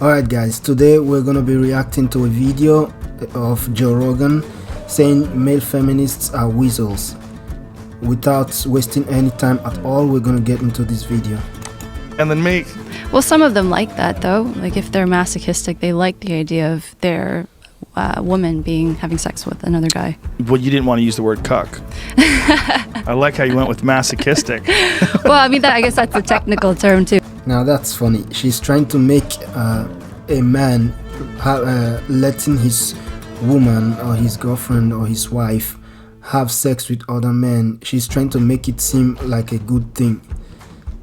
Alright guys, today we're gonna be reacting to a video of Joe Rogan saying male feminists are weasels. Without wasting any time at all, we're gonna get into this video. And then me. Well, some of them like that though. Like if they're masochistic, they like the idea of their woman having sex with another guy. Well, you didn't want to use the word cuck. I like how you went with masochistic. Well, I mean, I guess that's a technical term too. Now that's funny. She's trying to make a man letting his woman or his girlfriend or his wife have sex with other men. She's trying to make it seem like a good thing.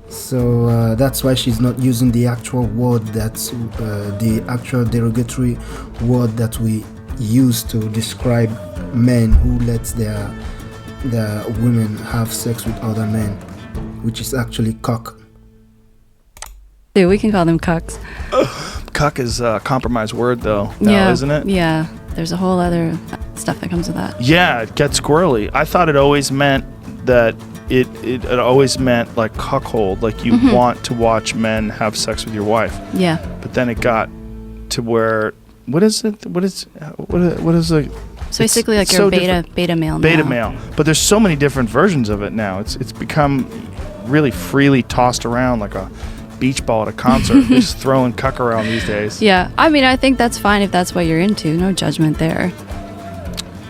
So that's why she's not using the actual word that's the actual derogatory word that we use to describe men who let their women have sex with other men, which is actually cock. Dude, we can call them cucks. Cuck is a compromised word though, now, isn't it? Yeah, there's a whole other stuff that comes with that. Yeah, it gets squirrely. I thought it always meant that it always meant like cuckold, like you want to watch men have sex with your wife. Yeah. But then it got to where, what is it? What is like? So basically, like your beta male. Beta male. But there's so many different versions of it now. It's become really freely tossed around like a beach ball at a concert. Just throwing cuck around these days. Yeah, I mean, I think that's fine if that's what you're into. No judgment there.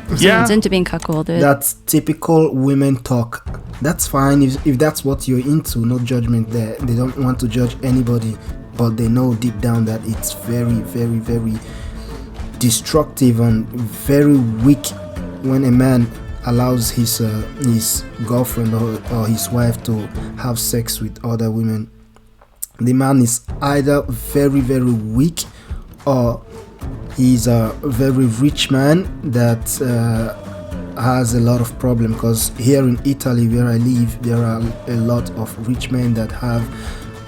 If someone's into being cuckolded. That's typical women talk. That's fine if that's what you're into. No judgment there. They don't want to judge anybody, but they know deep down that it's very, very, very destructive and very weak when a man allows his girlfriend or his wife to have sex with other women. The man is either very, very weak, or he's a very rich man that has a lot of problem, because here in Italy where I live, there are a lot of rich men that have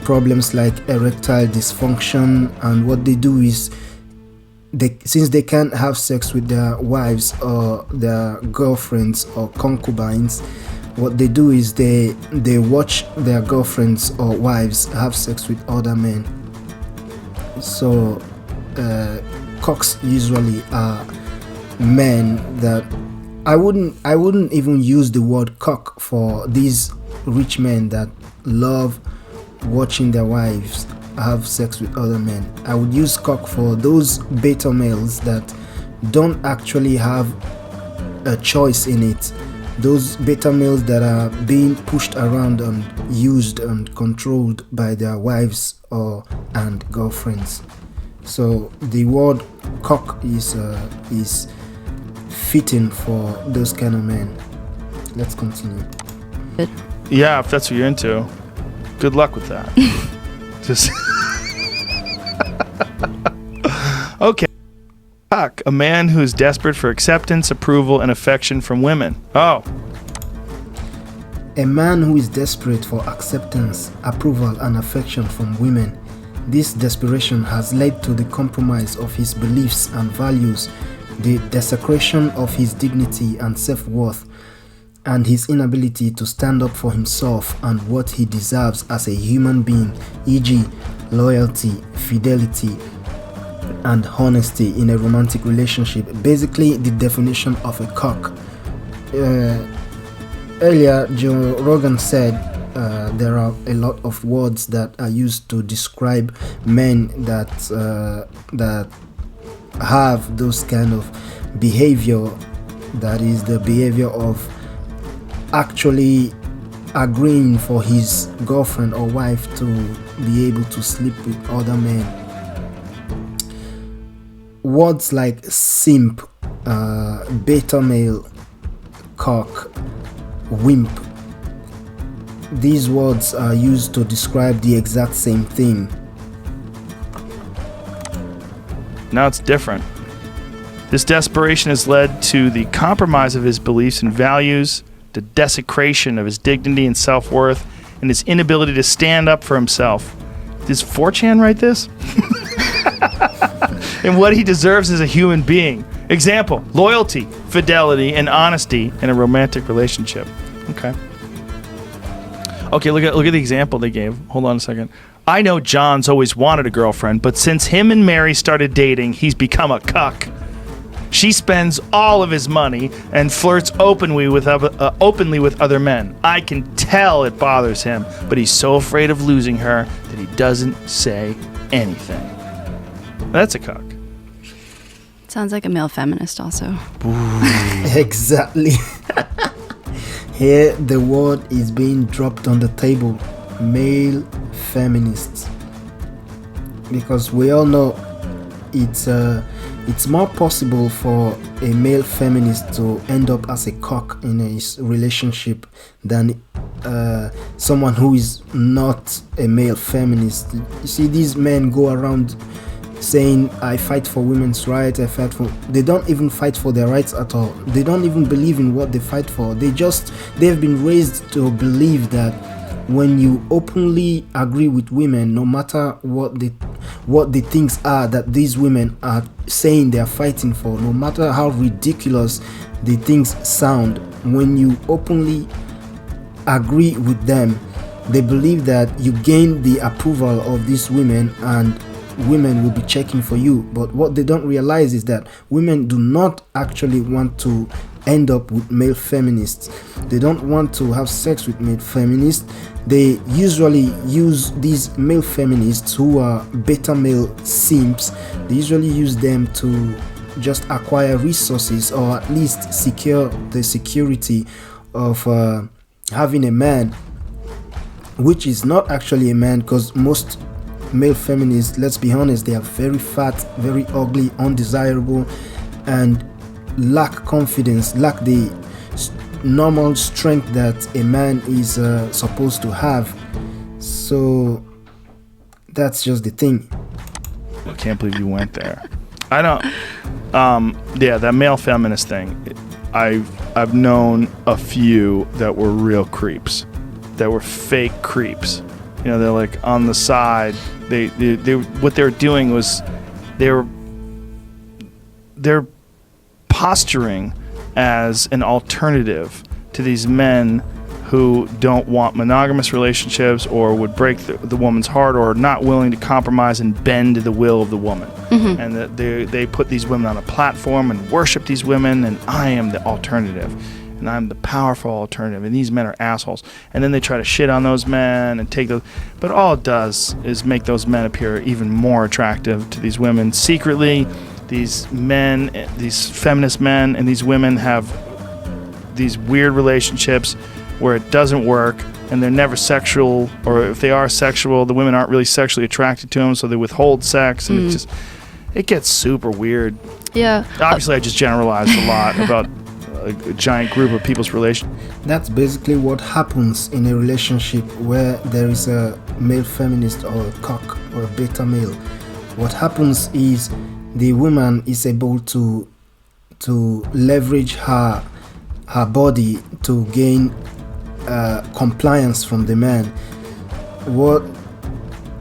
problems like erectile dysfunction, and what they do is since they can't have sex with their wives or their girlfriends or concubines, what they do is they watch their girlfriends or wives have sex with other men. So cocks usually are men that I wouldn't even use the word cock for these rich men that love watching their wives have sex with other men. I would use cock for those beta males that don't actually have a choice in it. Those beta males that are being pushed around and used and controlled by their wives and girlfriends. So the word cock is fitting for those kind of men. Let's continue. Yeah, if that's what you're into, good luck with that. Just okay. Cuck, a man who is desperate for acceptance, approval, and affection from women. Oh. A man who is desperate for acceptance, approval, and affection from women. This desperation has led to the compromise of his beliefs and values, the desecration of his dignity and self-worth, and his inability to stand up for himself and what he deserves as a human being, e.g., loyalty, fidelity, and honesty in a romantic relationship. Basically, the definition of a cock. Earlier, Joe Rogan said there are a lot of words that are used to describe men that have those kind of behavior, that is the behavior of actually agreeing for his girlfriend or wife to be able to sleep with other men. Words like simp, beta male, cock, wimp, these words are used to describe the exact same thing. Now it's different. This desperation has led to the compromise of his beliefs and values, the desecration of his dignity and self-worth, and his inability to stand up for himself. Does 4chan write this? And what he deserves as a human being. Example, loyalty, fidelity, and honesty in a romantic relationship. Okay. Okay, look at the example they gave. Hold on a second. I know John's always wanted a girlfriend, but since him and Mary started dating, he's become a cuck. She spends all of his money and flirts openly with other men. I can tell it bothers him, but he's so afraid of losing her that he doesn't say anything. That's a cuck. Sounds like a male feminist also. Exactly. Here the word is being dropped on the table. Male feminists. Because we all know it's more possible for a male feminist to end up as a cock in a relationship than someone who is not a male feminist. You see, these men go around saying, I fight for women's rights, they don't even fight for their rights at all. They don't even believe in what they fight for. They've been raised to believe that when you openly agree with women, no matter what the things are that these women are saying they are fighting for, no matter how ridiculous the things sound, when you openly agree with them, they believe that you gain the approval of these women and women will be checking for you. But what they don't realize is that women do not actually want to end up with male feminists. They don't want to have sex with male feminists. They usually use these male feminists who are beta male simps. They usually use them to just acquire resources, or at least secure the security of having a man, which is not actually a man, because most male feminists, let's be honest, they are very fat, very ugly, undesirable, and lack confidence, lack the normal strength that a man is supposed to have. So that's just the thing. I can't believe you went there. I don't. Yeah, that male feminist thing. I've known a few that were real creeps, that were fake creeps. You know, they're like on the side. They what they were doing was they're posturing as an alternative to these men who don't want monogamous relationships, or would break the woman's heart, or are not willing to compromise and bend to the will of the woman. Mm-hmm. And that they put these women on a platform and worship these women, and I am the alternative, and I'm the powerful alternative, and these men are assholes. And then they try to shit on those men and take those, but all it does is make those men appear even more attractive to these women. Secretly, these men, these feminist men and these women have these weird relationships where it doesn't work, and they're never sexual, or if they are sexual, the women aren't really sexually attracted to them, so they withhold sex, and it gets super weird. Yeah. Obviously, I just generalized a lot about a giant group of people's relation. That's basically what happens in a relationship where there is a male feminist or a cock or a beta male. What happens is the woman is able to leverage her body to gain compliance from the man.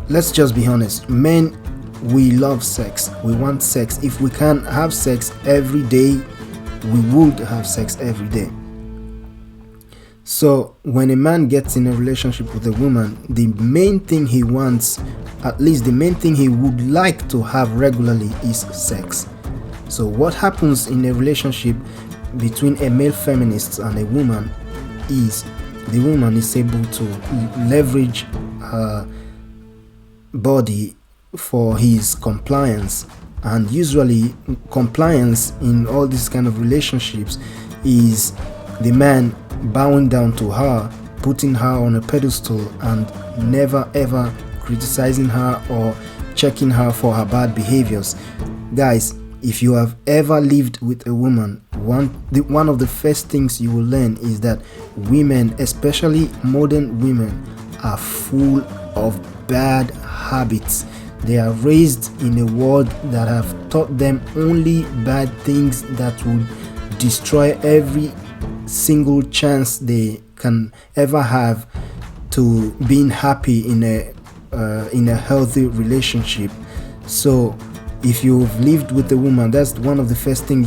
Let's just be honest, men, we love sex, we want sex. If we can have sex every day, we would have sex every day. So when a man gets in a relationship with a woman, the main thing he wants, at least the main thing he would like to have regularly, is sex. So what happens in a relationship between a male feminist and a woman is the woman is able to leverage her body for his compliance. And usually compliance in all these kind of relationships is the man bowing down to her, putting her on a pedestal, and never ever criticizing her or checking her for her bad behaviors. Guys, if you have ever lived with a woman, one of the first things you will learn is that women, especially modern women, are full of bad habits. They are raised in a world that have taught them only bad things that would destroy every single chance they can ever have to being happy in a healthy relationship. So if you've lived with a woman, that's one of the first things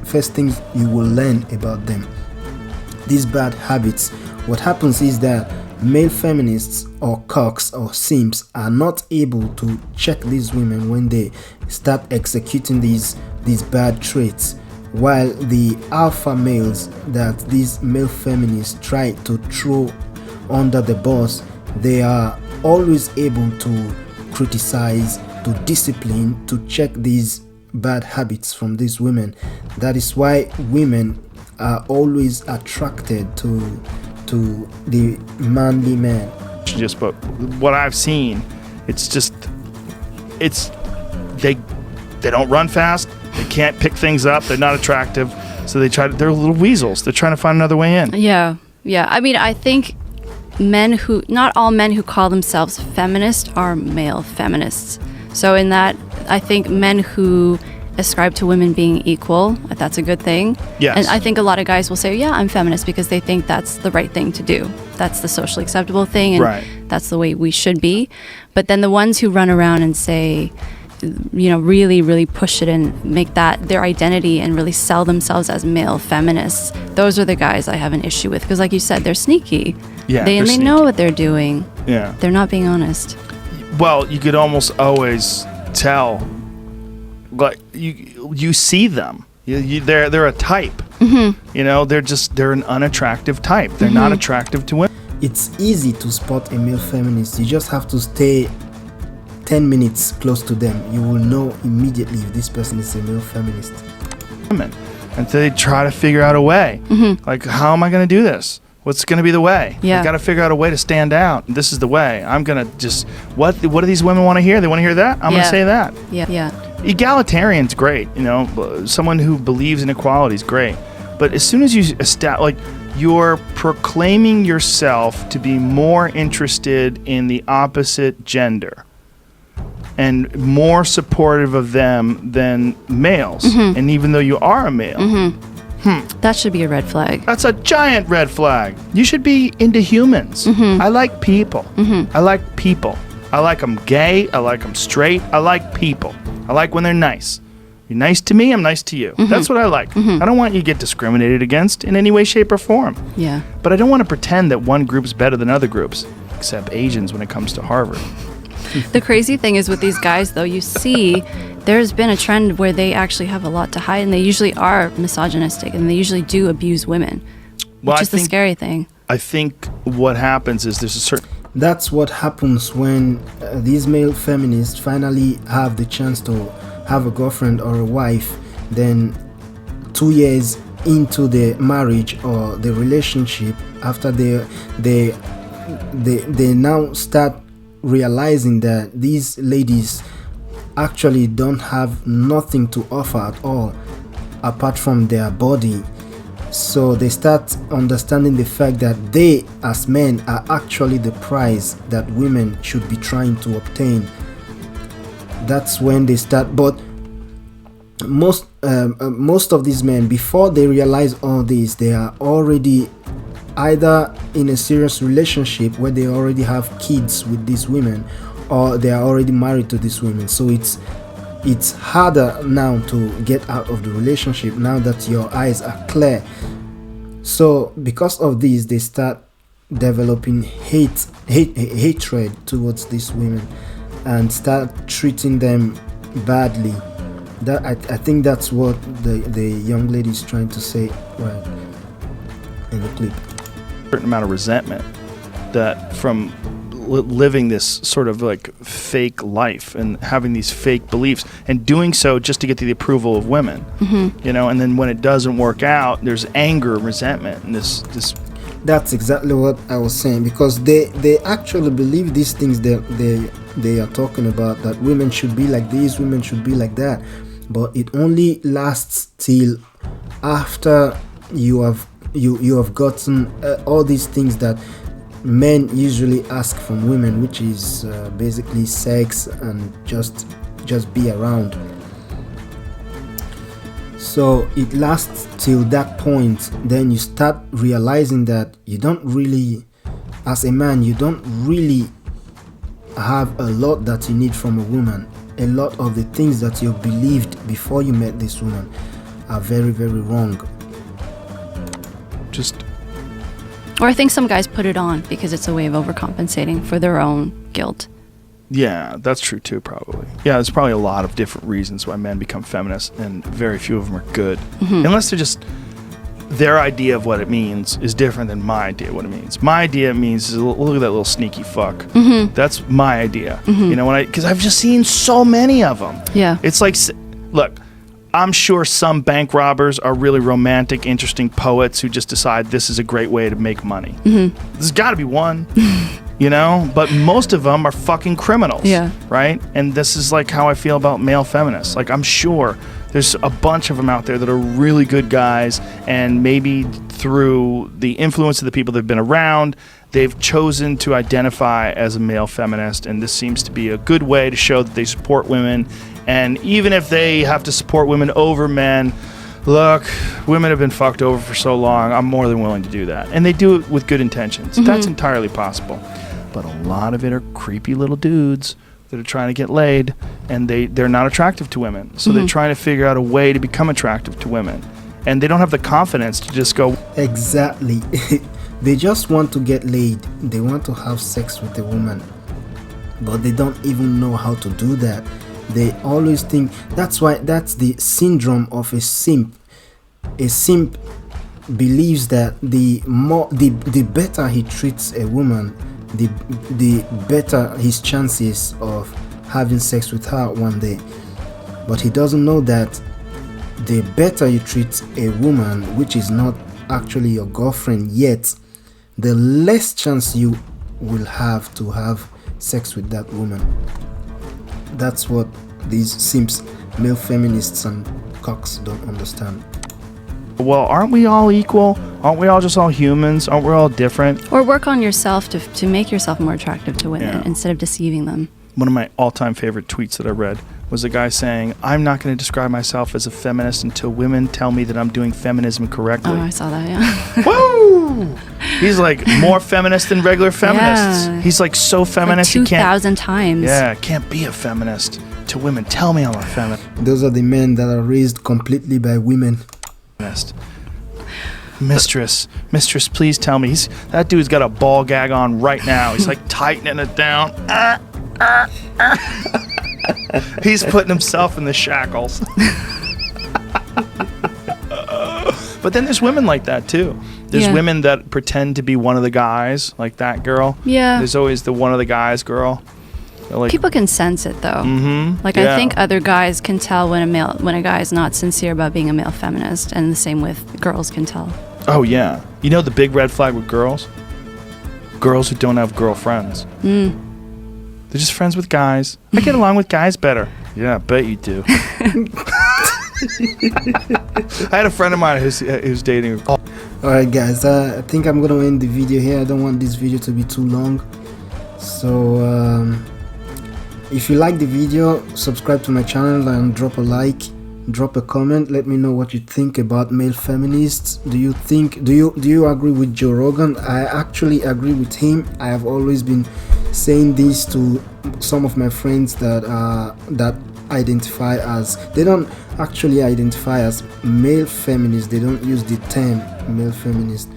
first things you will learn about them. These bad habits. What happens is that male feminists or cucks or simps are not able to check these women when they start executing these bad traits, while the alpha males that these male feminists try to throw under the bus, they are always able to criticize, to discipline, to check these bad habits from these women. That is why women are always attracted to the manly man. But what I've seen, they don't run fast, they can't pick things up, they're not attractive, so they're little weasels. They're trying to find another way in. Yeah. I mean, I think not all men who call themselves feminist are male feminists. So in that, I think men who ascribe to women being equal, that's a good thing. Yes. And I think a lot of guys will say, yeah, I'm feminist, because they think that's the right thing to do. That's the socially acceptable thing, and right. That's the way we should be. But then the ones who run around and say, really, really push it and make that their identity and really sell themselves as male feminists, those are the guys I have an issue with. Because like you said, they're sneaky. Yeah, they sneaky. know what they're doing. Yeah. They're not being honest. Well, you could almost always tell. Like you see them. They're a type. Mm-hmm. They're an unattractive type. They're not attractive to women. It's easy to spot a male feminist. You just have to stay 10 minutes close to them. You will know immediately if this person is a male feminist. Women, and so they try to figure out a way. Mm-hmm. Like, how am I going to do this? What's going to be the way? Yeah. I got to figure out a way to stand out. This is the way. I'm going to just what do these women want to hear? They want to hear that? I'm going to say that. Yeah. Egalitarian's great, someone who believes in equality is great. But as soon as you you're proclaiming yourself to be more interested in the opposite gender and more supportive of them than males, and even though you are a male, that should be a red flag. that's a giant red flag. You should be into humans. I like people. I like people. I like them gay. I like them straight. I like people. I like when they're nice. You're nice to me, I'm nice to you. That's what I like. I don't want you to get discriminated against in any way, shape, or form. Yeah. But I don't want to pretend that one group's better than other groups, except Asians when it comes to Harvard. The crazy thing is with these guys, though, you see there's been a trend where they actually have a lot to hide, and they usually are misogynistic, and they usually do abuse women, which is the scary thing. I think what happens is there's a certain... That's what happens when these male feminists finally have the chance to have a girlfriend or a wife. Then 2 years into the marriage or the relationship, after they now start realizing that these ladies actually don't have nothing to offer at all apart from their body. So they start understanding the fact that they as men are actually the prize that women should be trying to obtain. That's when they start. But most of these men, before they realize all this, they are already either in a serious relationship where they already have kids with these women, or they are already married to these women. So it's harder now to get out of the relationship now that your eyes are clear. So because of this, they start developing hatred towards these women and start treating them badly. That I think that's what the young lady is trying to say right in the clip. Certain amount of resentment that from living this sort of like fake life and having these fake beliefs and doing so just to get the approval of women, and then when it doesn't work out, there's anger, resentment, and this. That's exactly what I was saying, because they actually believe these things that they are talking about, that women should be like this, women should be like that, but it only lasts till after you have gotten all these things that men usually ask from women, which is basically sex and just be around. So it lasts till that point. Then you start realizing that you don't really, as a man, you don't really have a lot that you need from a woman. A lot of the things that you believed before you met this woman are very, very wrong. Or I think some guys put it on because it's a way of overcompensating for their own guilt. Yeah, that's true too, probably. Yeah, there's probably a lot of different reasons why men become feminists, and very few of them are good. Unless they're just, their idea of what it means is different than my idea of what it means. My idea means, look at that little sneaky fuck. That's my idea. You know, because I've just seen so many of them. Yeah. It's like, look, I'm sure some bank robbers are really romantic, interesting poets who just decide this is a great way to make money. There's got to be one. You know, but most of them are fucking criminals. Yeah. Right? And this is like how I feel about male feminists. Like, I'm sure there's a bunch of them out there that are really good guys, and maybe through the influence of the people they've been around, they've chosen to identify as a male feminist, and this seems to be a good way to show that they support women. And even if they have to support women over men, look, women have been fucked over for so long, I'm more than willing to do that. And they do it with good intentions. That's entirely possible. But a lot of it are creepy little dudes that are trying to get laid, and they're not attractive to women. So they're trying to figure out a way to become attractive to women. And they don't have the confidence to just go... Exactly. They just want to get laid. They want to have sex with a woman. But they don't even know how to do that. They always think... That's the syndrome of a simp. A simp believes that the better he treats a woman, the better his chances of having sex with her one day. But he doesn't know that the better you treat a woman, which is not actually your girlfriend yet, the less chance you will have to have sex with that woman. That's what these simps, male feminists and cocks don't understand. Well, aren't we all equal? Aren't we all just all humans? Aren't we all different? Or work on yourself to make yourself more attractive to women instead of deceiving them. One of my all-time favorite tweets that I read was a guy saying, I'm not going to describe myself as a feminist until women tell me that I'm doing feminism correctly. Oh, I saw that, yeah. Woo! He's like more feminist than regular feminists. Yeah. He's like so feminist. Like 2,000 times. Yeah, can't be a feminist till women tell me I'm a feminist. Those are the men that are raised completely by women. Mistress, please tell me. That dude's got a ball gag on right now. He's like tightening it down. He's putting himself in the shackles. But then there's women like that too. There's women that pretend to be one of the guys, like that girl. Yeah. There's always the one of the guys girl. Like, people can sense it though. Like I think other guys can tell when a guy is not sincere about being a male feminist, and the same with girls can tell. Oh yeah. You know the big red flag with girls? Girls who don't have girlfriends. They're just friends with guys. I get along with guys better. Yeah, I bet you do. I had a friend of mine who's dating. Alright guys, I think I'm gonna end the video here. I don't want this video to be too long. So if you like the video, subscribe to my channel and drop a like, drop a comment. Let me know what you think about male feminists. Do you agree with Joe Rogan? I actually agree with him. I have always been saying this to some of my friends that identify as, they don't actually identify as male feminists. They don't use the term male feminist,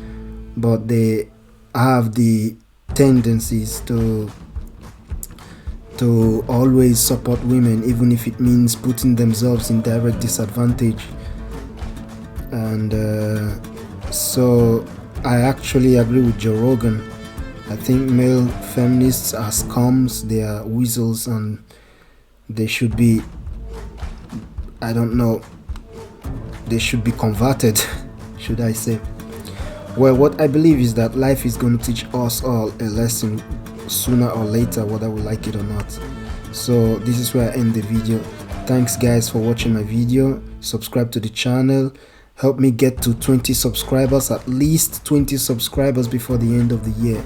but they have the tendencies to always support women, even if it means putting themselves in direct disadvantage. And so I actually agree with Joe Rogan. I think male feminists are scums, they are weasels, and they should be, I don't know, they should be converted, should I say. Well, what I believe is that life is going to teach us all a lesson sooner or later, whether we like it or not. So this is where I end the video. Thanks guys for watching my video. Subscribe to the channel. Help me get to 20 subscribers, at least 20 subscribers before the end of the year.